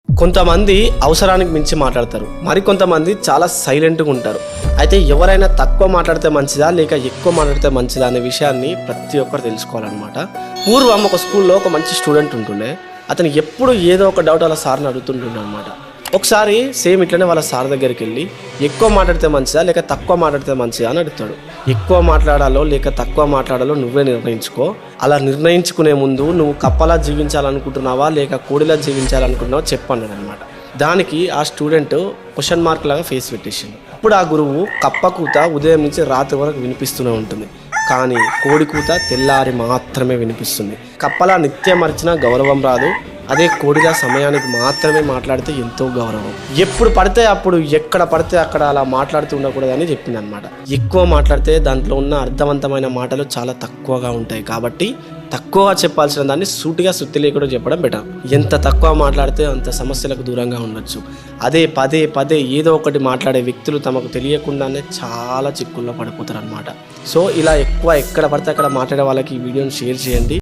కొంతమంది అవసరానికి మించి మాట్లాడతారు, మరికొంతమంది చాలా సైలెంట్గా ఉంటారు. అయితే ఎవరైనా తక్కువ మాట్లాడితే మంచిదా లేక ఎక్కువ మాట్లాడితే మంచిదా అనే విషయాన్ని ప్రతి ఒక్కరు తెలుసుకోవాలన్నమాట. పూర్వం ఒక స్కూల్లో ఒక మంచి స్టూడెంట్ ఉంటుండే. అతను ఎప్పుడు ఏదో ఒక డౌట్ వాళ్ళ సార్ని అడుగుతుంటుండే అనమాట. ఒకసారి సేమ్ ఇట్లనే వాళ్ళ సార్ దగ్గరికి వెళ్ళి ఎక్కువ మాట్లాడితే మంచిదా లేక తక్కువ మాట్లాడితే మంచిదా అని అడుగుతాడు. ఎక్కువ మాట్లాడాలో లేక తక్కువ మాట్లాడాలో నువ్వే నిర్ణయించుకో. అలా నిర్ణయించుకునే ముందు నువ్వు కప్పలా జీవించాలనుకుంటున్నావా లేక కోడిలా జీవించాలనుకుంటున్నావా చెప్పన్నాడు అనమాట. దానికి ఆ స్టూడెంట్ క్వశ్చన్ మార్క్ లాగా ఫేస్ పెట్టేసింది. ఇప్పుడు ఆ గురువు కప్ప కూత ఉదయం నుంచి రాత్రి వరకు వినిపిస్తూనే ఉంటుంది, కానీ కోడి కూత తెల్లారి మాత్రమే వినిపిస్తుంది. కప్పలా నిత్యం మరిచినా గౌరవం రాదు, అదే కోడిలా సమయానికి మాత్రమే మాట్లాడితే ఎంతో గౌరవం. ఎప్పుడు పడితే అప్పుడు ఎక్కడ పడితే అక్కడ అలా మాట్లాడుతూ ఉండకూడదని చెప్పింది అనమాట. ఎక్కువ మాట్లాడితే దాంట్లో ఉన్న అర్థవంతమైన మాటలు చాలా తక్కువగా ఉంటాయి. కాబట్టి తక్కువగా చెప్పాల్సిన దాన్ని సూటిగా సుత్తి లేకుండా చెప్పడం బెటర్. ఎంత తక్కువ మాట్లాడితే అంత సమస్యలకు దూరంగా ఉండొచ్చు. అదే పదే పదే ఏదో ఒకటి మాట్లాడే వ్యక్తులు తమకు తెలియకుండానే చాలా చిక్కుల్లో పడిపోతారు అనమాట. సో ఇలా ఎక్కువ ఎక్కడ పడితే అక్కడ మాట్లాడే వాళ్ళకి ఈ వీడియోని షేర్ చేయండి.